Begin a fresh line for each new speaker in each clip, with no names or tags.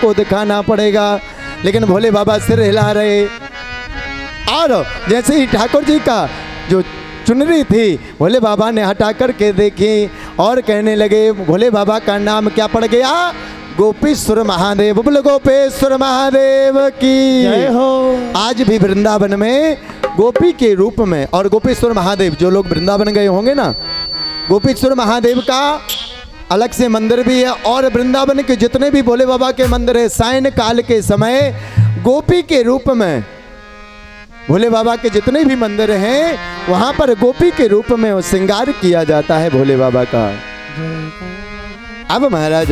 को दिखाना पड़ेगा। लेकिन भोले बाबा सिर हिला रहे। और जैसे ही ठाकुर जी का जो चुनरी थी भोले बाबा ने हटा करके देखी और कहने लगे, भोले बाबा का नाम क्या पड़ गया? गोपीश्वर महादेव। बोल गोपेश्वर महादेव की जय हो। आज भी वृंदावन में गोपी के रूप में और गोपेश्वर महादेव, जो लोग वृंदावन गए होंगे ना, गोपीश्वर महादेव का अलग से मंदिर भी है। और वृंदावन के जितने भी भोले बाबा के मंदिर है, सायन काल के समय गोपी के रूप में भोले बाबा के जितने भी मंदिर हैं वहां पर गोपी के रूप में श्रृंगार किया जाता है भोले बाबा का। अब महाराज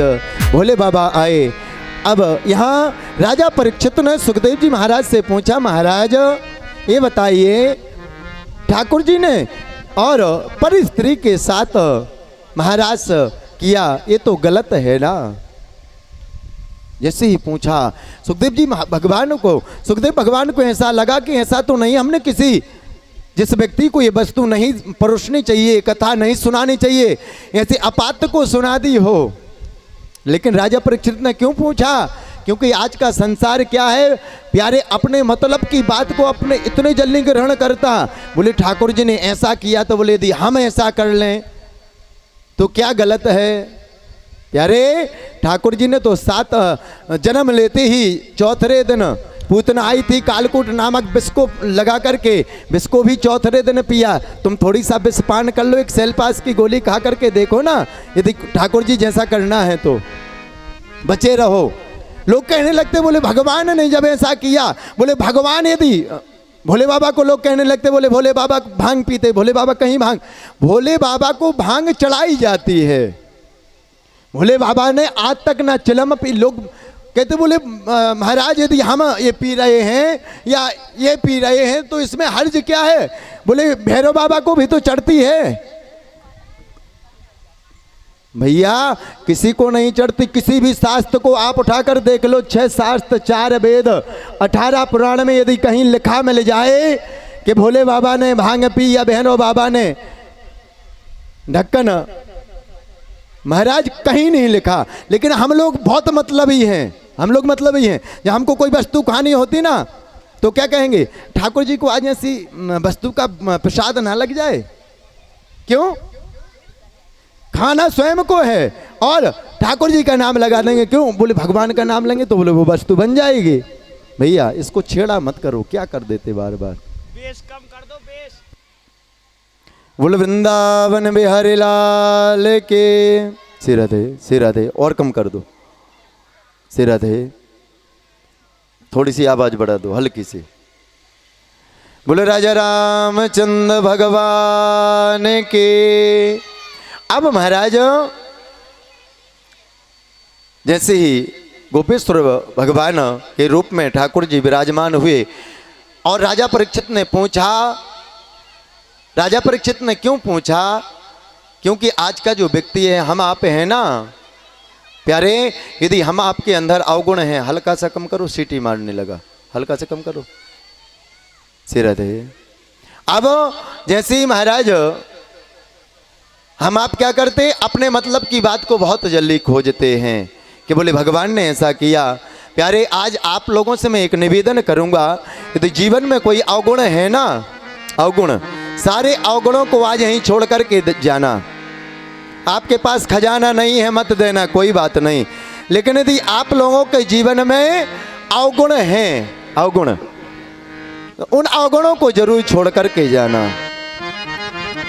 भोले बाबा आए। अब यहाँ राजा परीक्षित ने सुखदेव जी महाराज से पूछा, महाराज ये बताइए, ठाकुर जी ने और पर स्त्री के साथ महाराज किया, ये तो गलत है ना? जैसे ही पूछा सुखदेव जी भगवान को, सुखदेव भगवान को ऐसा लगा कि ऐसा तो नहीं, हमने किसी जिस व्यक्ति को ये वस्तु नहीं परोसनी चाहिए, कथा नहीं सुनानी चाहिए, ऐसे अपात्र को सुना दी हो। लेकिन राजा परीक्षित ने क्यों पूछा? क्योंकि आज का संसार क्या है प्यारे, अपने मतलब की बात को अपने इतने जल्दी ग्रहण करता। बोले ठाकुर जी ने ऐसा किया तो बोले यदि हम ऐसा कर लें तो क्या गलत है? प्यारे ठाकुर जी ने तो 7 जन्म लेते ही चौथे दिन पूतना आई थी, कालकूट नामक विष को लगा करके विष को भी चौथे दिन पिया। तुम थोड़ी सा विष पान कर लो, एक सेलपास की गोली खा करके देखो ना, यदि ठाकुर जी जैसा करना है तो बचे रहो। लोग कहने लगते बोले भगवान ने जब ऐसा किया, बोले भगवान यदि भोले बाबा को लोग कहने लगते बोले भोले बाबा भांग पीते, भोले बाबा कहीं भांग, भोले बाबा को भांग चढ़ाई जाती है। भोले बाबा ने आज तक ना चिलम पी। लोग कहते बोले महाराज यदि हम ये पी रहे हैं या ये पी रहे हैं तो इसमें हर्ज क्या है? बोले भैरव बाबा को भी तो चढ़ती है। भैया किसी को नहीं चढ़ती, किसी भी शास्त्र को आप उठाकर देख लो, 6 शास्त्र 4 वेद 18 पुराण में यदि कहीं लिखा मिल जाए कि भोले बाबा ने भांग पी या भैरव बाबा ने ढक्कन, महाराज कहीं नहीं लिखा। लेकिन हम लोग बहुत मतलबी हैं, हम लोग मतलबी हैं। जब हमको कोई वस्तु खानी होती ना तो क्या कहेंगे, ठाकुर जी को आज ऐसी वस्तु का प्रसाद ना लग जाए। क्यों? खाना स्वयं को है और ठाकुर जी का नाम लगा देंगे। क्यों? बोले भगवान का नाम लेंगे तो बोले वो वस्तु बन जाएगी। भैया इसको छेड़ा मत करो, क्या कर देते बार बार।
बेस कम कर दो, बेस।
बोले वृंदावन बिहारी लाल के सिर राधे और कम कर दो, सिर राधे, थोड़ी सी आवाज बढ़ा दो हल्की सी। बोले राजा रामचंद्र भगवान के। अब महाराज जैसे ही गोपेश्वर भगवान के रूप में ठाकुर जी विराजमान हुए और राजा परीक्षित ने पूछा, राजा परीक्षित ने क्यों पूछा? क्योंकि आज का जो व्यक्ति है, हम आप हैं ना प्यारे, यदि हम आपके अंदर अवगुण हैं, हल्का सा कम करो, सीटी मारने लगा, हल्का सा कम करो, सिर राधे। अब जैसे ही महाराज हम आप क्या करते, अपने मतलब की बात को बहुत जल्दी खोजते हैं कि बोले भगवान ने ऐसा किया। प्यारे आज आप लोगों से मैं एक निवेदन करूंगा, यदि जीवन में कोई अवगुण है ना, अवगुण, सारे अवगुणों को आज यहीं छोड़ करके जाना। आपके पास खजाना नहीं है मत देना, कोई बात नहीं, लेकिन यदि आप लोगों के जीवन में अवगुण हैं, अवगुण, उन अवगुणों को जरूर छोड़ करके जाना।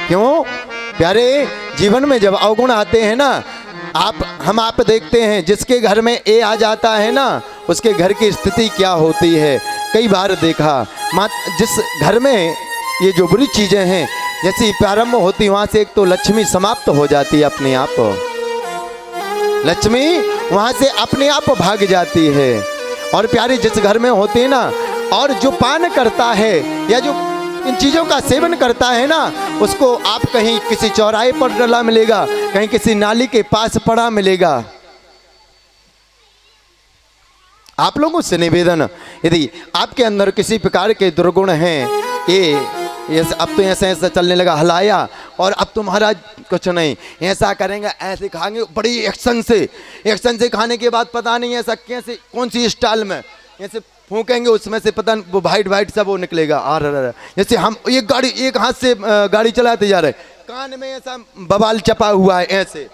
क्यों? प्यारे जीवन में जब अवगुण आते हैं ना, हम आप देखते हैं जिसके घर में ए आ जाता है ना, उसके घर की स्थिति क्या होती है। कई बार देखा, जिस घर में ये जो बुरी चीज़ें हैं जैसी प्रारंभ होती, वहाँ से एक तो लक्ष्मी समाप्त हो जाती है अपने आप, लक्ष्मी वहाँ से अपने आप भाग जाती है। और प्यारे जिस घर में होते हैं ना, और जो पान करता है या जो इन चीज़ों का सेवन करता है ना, उसको आप कहीं किसी चौराहे पर डला मिलेगा, कहीं किसी नाली के पास पड़ा मिलेगा। आप लोगों से निवेदन, यदि आपके अंदर किसी प्रकार के दुर्गुण हैं, ये अब तो ऐसा ऐसा चलने लगा, हलाया, और अब तो महाराज कुछ नहीं, ऐसा करेंगे, ऐसे खाएंगे बड़ी एक्शन से खाने के बाद पता नहीं ऐसा कैसे कौन सी स्टाइल में ऐसे फूकेंगे, उसमें से पता वो वाइट सा वो निकलेगा। जैसे हम एक हाथ से गाड़ी चलाते जा रहे, कान में ऐसा बवाल चपा हुआ है, ऐसे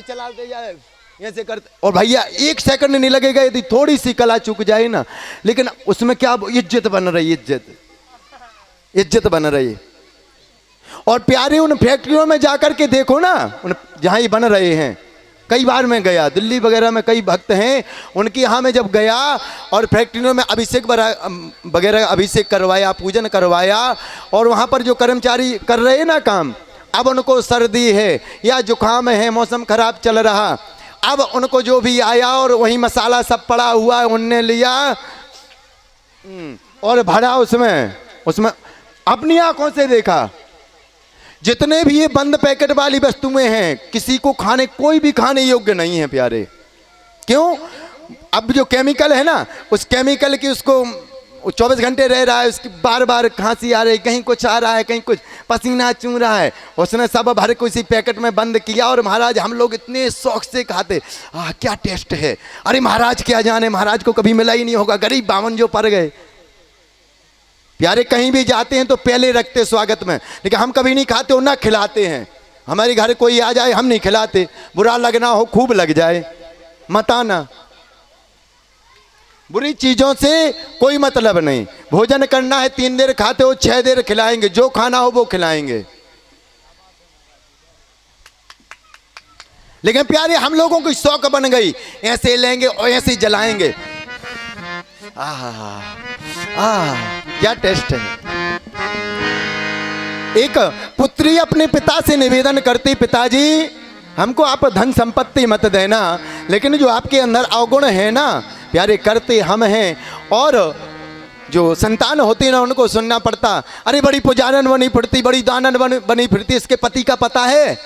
चलाते जा रहे, ऐसे करते, और भैया 1 सेकंड नहीं लगेगा यदि थोड़ी सी कला चूक जाए ना, लेकिन उसमें क्या इज्जत बन रही, इज्जत बन रही है। और प्यारे उन फैक्ट्रियों में जाकर के देखो ना, उन जहाँ ये बन रहे हैं, कई बार मैं गया दिल्ली वगैरह में, कई भक्त हैं उनके यहाँ में जब गया और फैक्ट्रियों में अभिषेक वगैरह अभिषेक करवाया, पूजन करवाया, और वहाँ पर जो कर्मचारी कर रहे हैं ना काम, अब उनको सर्दी है या जुकाम है, मौसम खराब चल रहा, अब उनको जो भी आया और वही मसाला सब पड़ा हुआ है उनने लिया और भरा उसमें अपनी आंखों से देखा। जितने भी ये बंद पैकेट वाली वस्तुएं हैं, किसी को कोई भी खाने योग्य नहीं है प्यारे। क्यों? अब जो केमिकल है ना, उस केमिकल की उसको 24 घंटे रह रहा है, उसकी बार बार खांसी आ रही, कहीं कुछ आ रहा है, कहीं कुछ पसीना चूह रहा है, उसने सब भर को इसी पैकेट में बंद किया। और महाराज हम लोग इतने शौक से खाते, क्या टेस्ट है, अरे महाराज क्या जाने, महाराज को कभी मिला ही नहीं होगा, गरीब बावन जो पड़ गए। प्यारे कहीं भी जाते हैं तो पहले रखते स्वागत में, लेकिन हम कभी नहीं खाते और ना खिलाते हैं। हमारे घर कोई आ जाए हम नहीं खिलाते, बुरा लगना हो खूब लग जाए, मत आना। बुरी चीजों से कोई मतलब नहीं। भोजन करना है, 3 देर खाते हो 6 देर खिलाएंगे, जो खाना हो वो खिलाएंगे। लेकिन प्यारे हम लोगों की शौक बन गई, ऐसे लेंगे और ऐसे जलाएंगे। क्या टेस्ट है। एक पुत्री अपने पिता से निवेदन करती, पिताजी हमको आप धन संपत्ति मत देना, लेकिन जो आपके अंदर अवगुण है ना प्यारे, करते हम हैं, और जो संतान होती है ना उनको सुनना पड़ता। अरे बड़ी पुजारन बनी फिरती, बड़ी दानन बनी फिरती, इसके पति का पता है,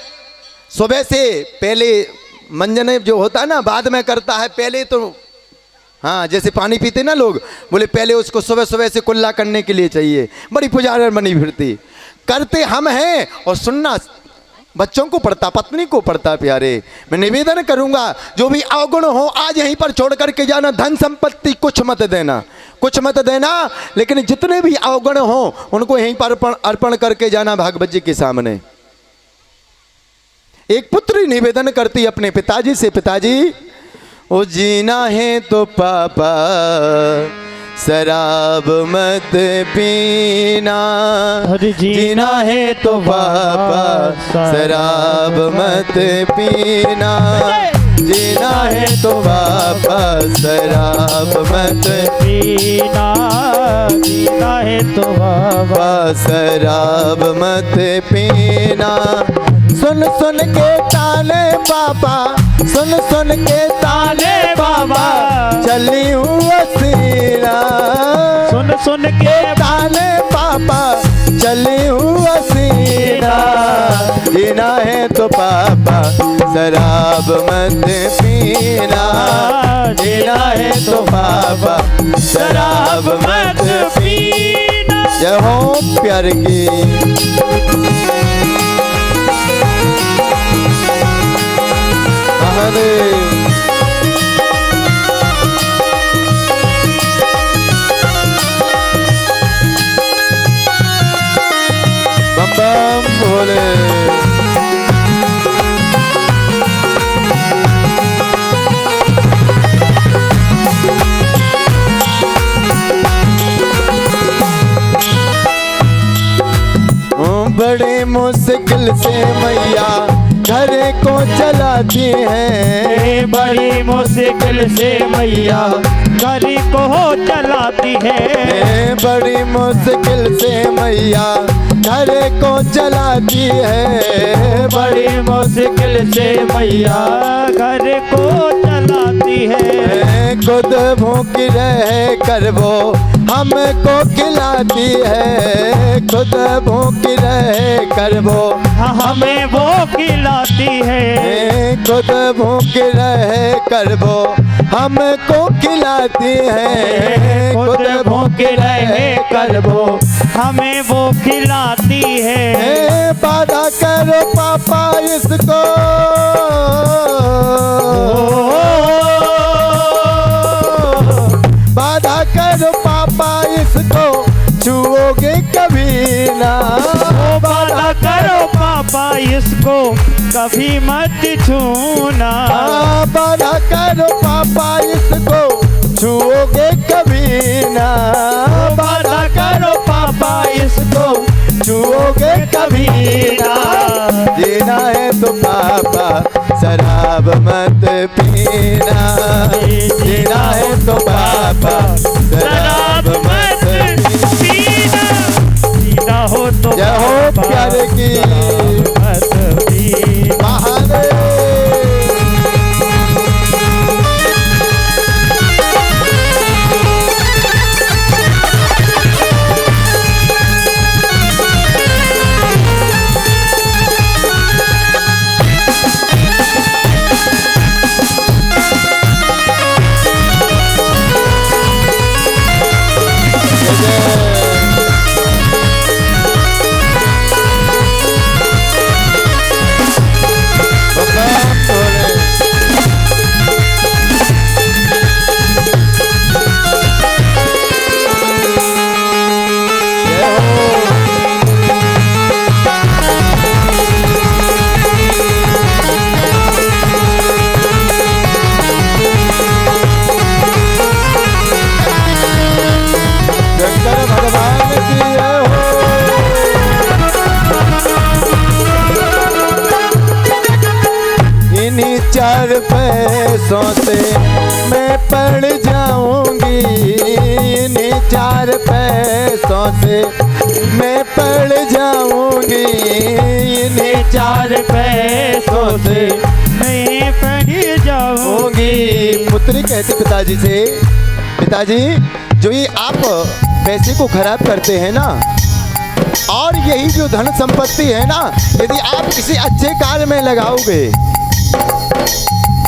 सुबह से पहले मंजन जो होता है ना बाद में करता है, पहले तो हाँ जैसे पानी पीते ना लोग, बोले पहले उसको सुबह सुबह से कुल्ला करने के लिए चाहिए, बड़ी पुजारन बनी फिरती। करते हम हैं और सुनना बच्चों को पड़ता, पत्नी को पड़ता। प्यारे मैं निवेदन करूंगा, जो भी अवगुण हो आज यहीं पर छोड़ करके जाना, धन संपत्ति कुछ मत देना, कुछ मत देना, लेकिन जितने भी अवगुण हो उनको यहीं पर अर्पण करके जाना भागवत जी के सामने। एक पुत्री निवेदन करती अपने पिताजी से, पिताजी ओ जीना है तो पापा शराब मत पीना, जीना है तो पापा शराब मत पीना, जीना है तो पापा शराब मत
पीना, जीना है तो
पापा शराब मत पीना। सुन सुन के ताने पापा, सुन सुन के ताने पापा, चली हूँ वसीला,
सुन सुन के
ताने पापा, चली हूँ वसीला। जीना है तो पापा शराब मत पीना, जीना है तो पापा शराब मत पीना। जय हो प्यारे की। बम बम भोले। बड़े मुश्किल से मैया घर को चलाती है,
बड़ी मुश्किल से मैया घर को चलाती है,
बड़ी मुश्किल से मैया घर को चलाती है,
बड़ी मुश्किल से मैया घर को चलाती है।
खुद भूख रहे कर वो हमको खिलाती है, खुद भूख रहे कर वो
हमें वो खिलाती है,
खुद भूख रहे कर वो हमको खिलाती है,
खुद भूख रहे कर वो हमें वो खिलाती है।
बाधा करो पापा इसको, बाधा करो पापा इसको, छुओगे कभी ना।
बाधा करो पापा इसको, कभी मत छूना।
बाधा करो पापा इसको, छुओगे कभी ना। बाधा करो पापा इसको, छुओगे कभी ना। जीना है तो पापा शराब मत पीना, जीना है तो पापा शराब मत
पीना। जीना हो तो
जय हो प्यारे की
मत पीना।
महादेव। चार पैसों से मैं पड़ जाऊंगी, इन्हीं चार पैसों से मैं पड़ जाऊंगी, इन्हीं चार पैसों से
मैं पड़ जाऊंगी।
पुत्री कहती पिताजी से, पिताजी जो ये आप पैसे को खराब करते हैं ना, और यही जो धन संपत्ति है ना, यदि आप किसी अच्छे कार्य में लगाओगे,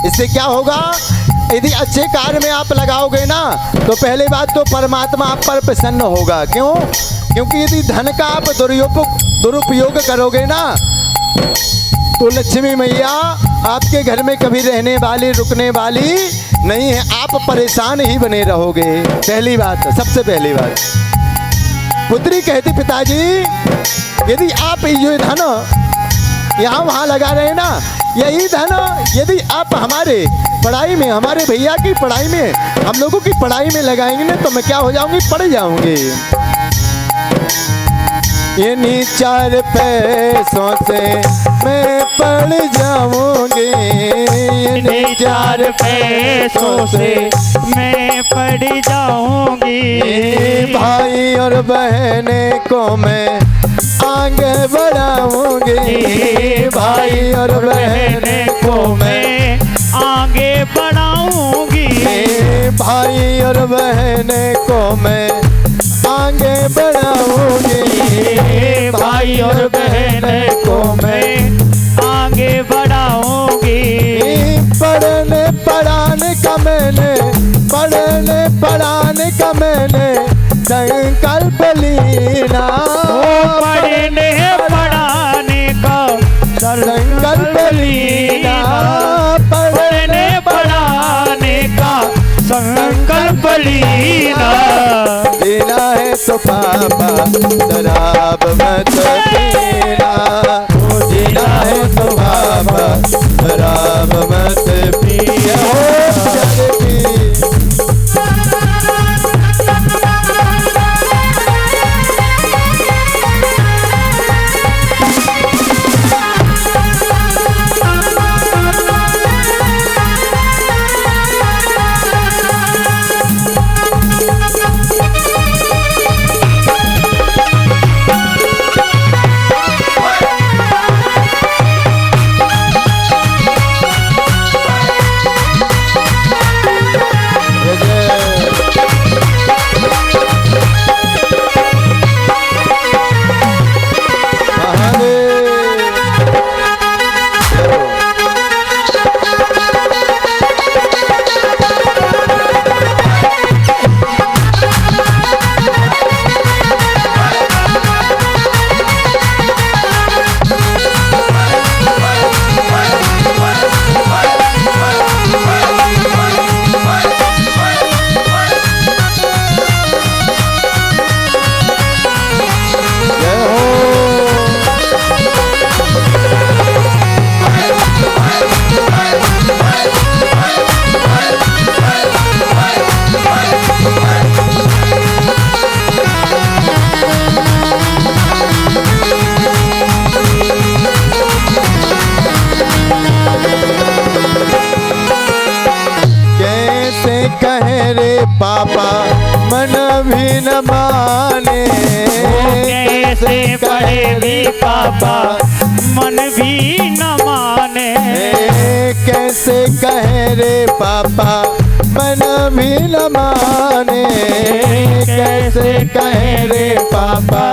इससे क्या होगा? यदि अच्छे कार्य में आप लगाओगे ना, तो पहले बात तो परमात्मा आप पर प्रसन्न होगा। क्यों? क्योंकि यदि धन का आप दुरुपयोग करोगे ना, तो लक्ष्मी मैया आपके घर में कभी रहने वाली, रुकने वाली नहीं है। आप परेशान ही बने रहोगे। पहली बात, सबसे पहली बात। पुत्री कहती पिताजी यदि आप ये धन यहाँ वहाँ लगा रहे हैं ना, यही धन यदि आप हमारे पढ़ाई में, हमारे भैया की पढ़ाई में, हम लोगों की पढ़ाई में लगाएंगे ना, तो मैं क्या हो जाऊंगी? पढ़ जाऊंगी। इन्हीं चार पैसों से मैं पढ़ जाऊंगी, इन्हीं चार पैसों से
मैं पढ़ जाऊंगी।
भाई और बहने को मैं आगे बढ़ाऊंगी, भाई और बहने को मैं
आगे बढ़ाऊंगी।
भाई और बहने को मैं आगे बढ़ाऊंगी,
भाई और बहने को मैं आगे बढ़ाऊंगी।
पढ़ने पढ़ाने का मैंने, पढ़ने पढ़ाने का मैंने संकल्प लीना।
पढ़ने पढ़ाने का संकल्प लीना। पढ़ने पढ़ाने का संकल्प लीना।
जीना है तो पापा शराब मत पीना, जीना है तो पापा शराब मत पीना। कहे रे पापा मन भी न माने।
कैसे पढ़े रे पापा मन भी न माने।
कैसे कहे रे पापा मन भी न माने। कैसे कहे रे पापा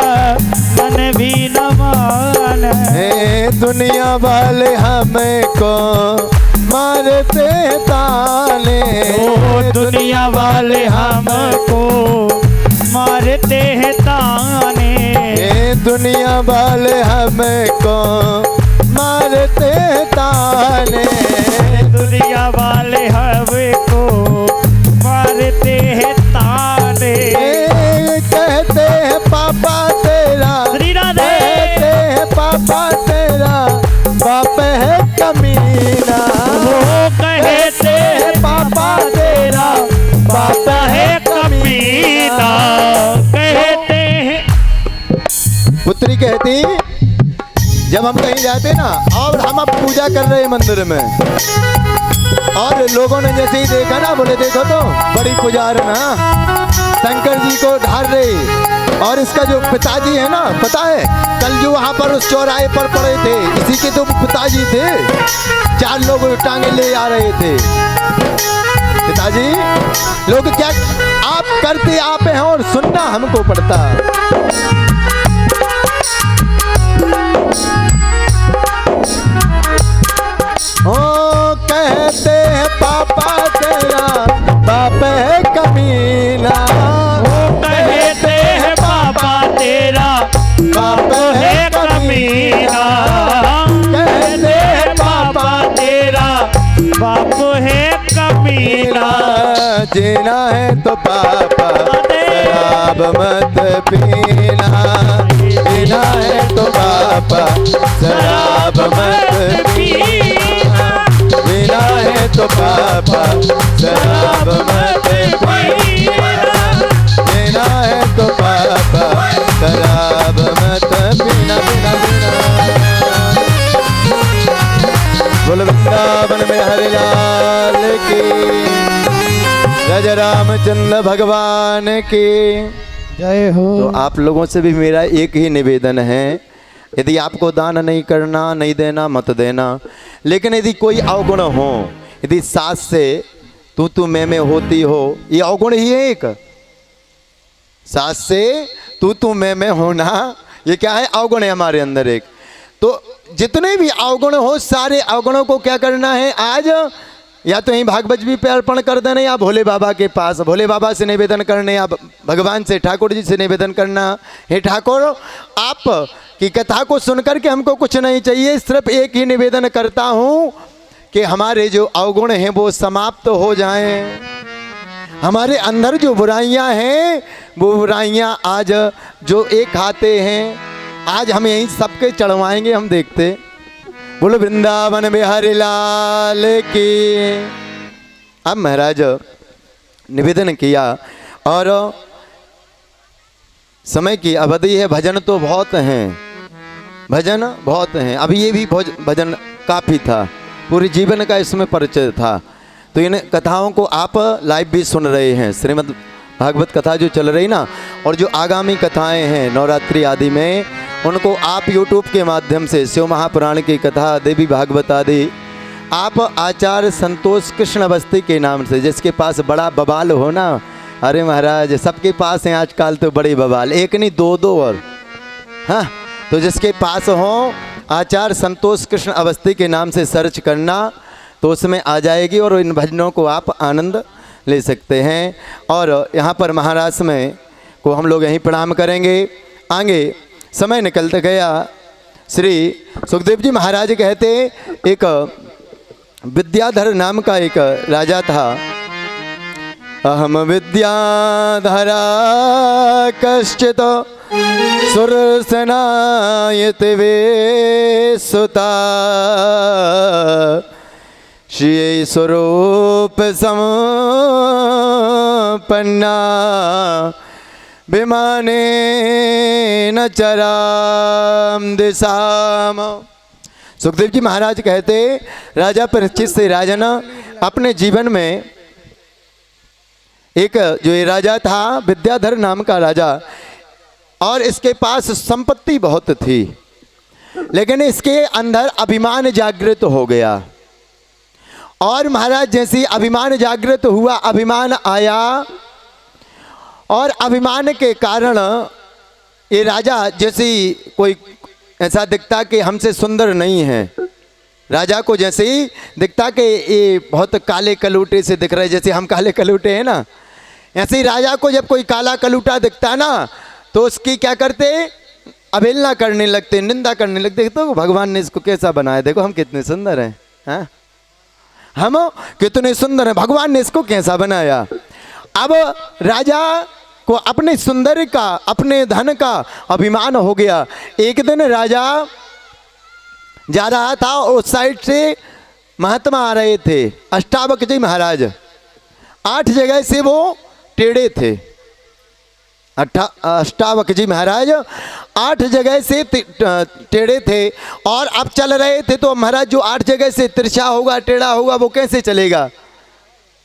मन भी न माने।
दुनिया वाले हमको मारते ताने।
ओ दुनिया वाले हमको मारते हैं ताने।
दुनिया वाले हमको मारते ताने।
दुनिया वाले हमको मारते हैं ताने।
कहते हैं पापा तेरा,
श्री राधे।
कहते हैं पापा तेरा बाप है कमीना।
वो कहते हैं
पापा तेरा
बाप है कमीना। कहते हैं।
पुत्री कहती जब हम कहीं जाते ना और हम अब पूजा कर रहे हैं मंदिर में, और लोगों ने जैसे ही देखा ना बोले देखो तो बड़ी पुजारन ना शंकर जी को ढाल रही। और इसका जो पिताजी है ना, पता है कल जो वहाँ पर उस चौराहे पर पड़े थे इसी के तो पिताजी थे। 4 लोग टांगे ले आ रहे थे। पिताजी लोग क्या आप करते आप हैं और सुनना हमको पड़ता। ओ कहते हैं पापा तेरा बाप है कमीना।
वो कहते हैं पापा तेरा बाप है कमीना। कहते हैं पापा तेरा बाप है कमीना।
जीना है तो पापा शराब मत पीना। जीना है तो पापा शराब मत पीना। जीना है तो पापा शराब मत पीना। जीना है तो पापा शराब मत पीना। पीना पीना। बोल वृंदावन में हरे लाल की, राजा रामचंद्र भगवान की
जय हो।
तो आप लोगों से भी मेरा एक ही निवेदन है, यदि आपको दान नहीं करना, नहीं देना, मत देना। लेकिन यदि कोई अवगुण हो, यदि सास से तू मैं होती हो, ये अवगुण ही है एक। सास से तू मैं होना ये क्या है? अवगुण है हमारे अंदर एक। तो जितने भी अवगुण हो सारे अवगुणों को क्या करना है आज, या तो यहीं भागवत जी पे अर्पण कर देना, या भोले बाबा के पास भोले बाबा से निवेदन करने, या भगवान से ठाकुर जी से निवेदन करना। हे ठाकुर आप की कथा को सुनकर के हमको कुछ नहीं चाहिए, सिर्फ एक ही निवेदन करता हूँ कि हमारे जो अवगुण हैं वो समाप्त हो जाएं। हमारे अंदर जो बुराइयां हैं वो बुराइयां आज जो एक खाते हैं आज हम यहीं सबके चढ़वाएंगे। हम देखते बोलो वृंदावन बिहारी लाल की। अब महाराज निवेदन किया और समय की अवधि है, भजन तो बहुत हैं, भजन बहुत हैं। अभी ये भी भजन काफ़ी था, पूरे जीवन का इसमें परिचय था। तो इन कथाओं को आप लाइव भी सुन रहे हैं, श्रीमद् भागवत कथा जो चल रही ना, और जो आगामी कथाएं हैं नवरात्रि आदि में, उनको आप YouTube के माध्यम से शिव महापुराण की कथा, देवी भागवत आदि, आप आचार्य संतोष कृष्ण अवस्थी के नाम से, जिसके पास बड़ा बवाल हो ना, अरे महाराज सबके पास हैं आजकल तो बड़े बवाल, एक नहीं दो दो और, हाँ, तो जिसके पास हो आचार्य संतोष कृष्ण अवस्थी के नाम से सर्च करना तो उसमें आ जाएगी, और इन भजनों को आप आनंद ले सकते हैं। और यहाँ पर महाराज में को हम लोग यहीं प्रणाम करेंगे। आगे समय निकलते गया, श्री सुखदेव जी महाराज कहते एक विद्याधर नाम का एक राजा था। अहम विद्याधरा कश्चित सुरसेनायते वे सुता श्री स्वरूप संपन्ना विमाने न चराम दिशाम। सुखदेव जी महाराज कहते राजा परीक्षित से राजन अपने जीवन में एक जो ये राजा था विद्याधर नाम का राजा, और इसके पास संपत्ति बहुत थी, लेकिन इसके अंदर अभिमान जागृत हो गया। और महाराज जैसी अभिमान जागृत हुआ, अभिमान आया, और अभिमान के कारण ये राजा जैसे कोई ऐसा दिखता कि हमसे सुंदर नहीं है, राजा को जैसे ही दिखता कि ये बहुत काले कलूटे से दिख रहे, जैसे हम काले कलूटे हैं ना, ऐसे ही राजा को जब कोई काला कलूटा दिखता ना तो उसकी क्या करते, अवहेलना करने लगते, निंदा करने लगते। तो भगवान ने इसको कैसा बनाया, देखो हम कितने सुंदर हैं, हाँ? हम कितने सुंदर हैं, भगवान ने इसको कैसा बनाया। अब राजा को अपने सौंदर्य का, अपने धन का अभिमान हो गया। एक दिन राजा जा रहा था, उस साइड से महात्मा आ रहे थे, अष्टावक्र जी महाराज। 8 जगह से वो टेढ़े थे, अष्टावक्र जी महाराज 8 जगह से टेढ़े थे, और अब चल रहे थे। तो महाराज जो 8 जगह से तिरछा होगा, टेढ़ा होगा, वो कैसे चलेगा,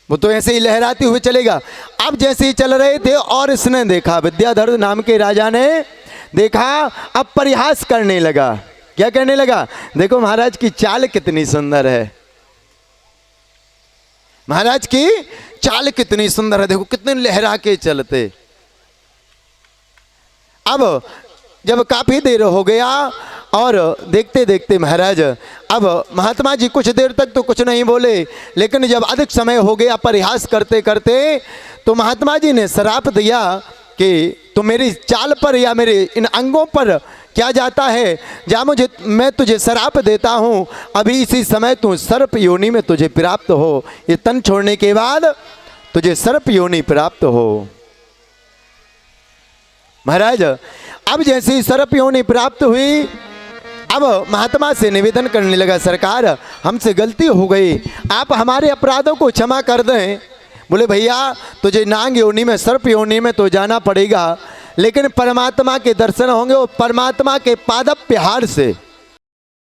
वो तो ऐसे ही लहराते हुए चलेगा। अब जैसे ही चल रहे थे और इसने देखा, विद्याधर नाम के राजा ने देखा, अब परिहास करने लगा। क्या कहने लगा, देखो महाराज की चाल कितनी सुंदर है, महाराज की चाल कितनी सुंदर है, देखो कितने लहरा के चलते। अब जब काफी देर हो गया और देखते देखते महाराज, अब महात्मा जी कुछ देर तक तो कुछ नहीं बोले, लेकिन जब अधिक समय हो गया परिहास करते करते, तो महात्मा जी ने श्राप दिया कि तो मेरी चाल पर या मेरे इन अंगों पर क्या जाता है, जा मुझे, मैं तुझे श्राप देता हूँ, अभी इसी समय तू सर्प योनि में तुझे प्राप्त हो, ये तन छोड़ने के बाद तुझे सर्प योनि प्राप्त हो। महाराज अब जैसे ही सर्प योनि प्राप्त हुई, अब महात्मा से निवेदन करने लगा, सरकार हमसे गलती हो गई, आप हमारे अपराधों को क्षमा कर दें। बोले भैया तुझे नाग योनि में, सर्प योनि में तो जाना पड़ेगा, लेकिन परमात्मा के दर्शन होंगे, वो परमात्मा के पादप प्रहार से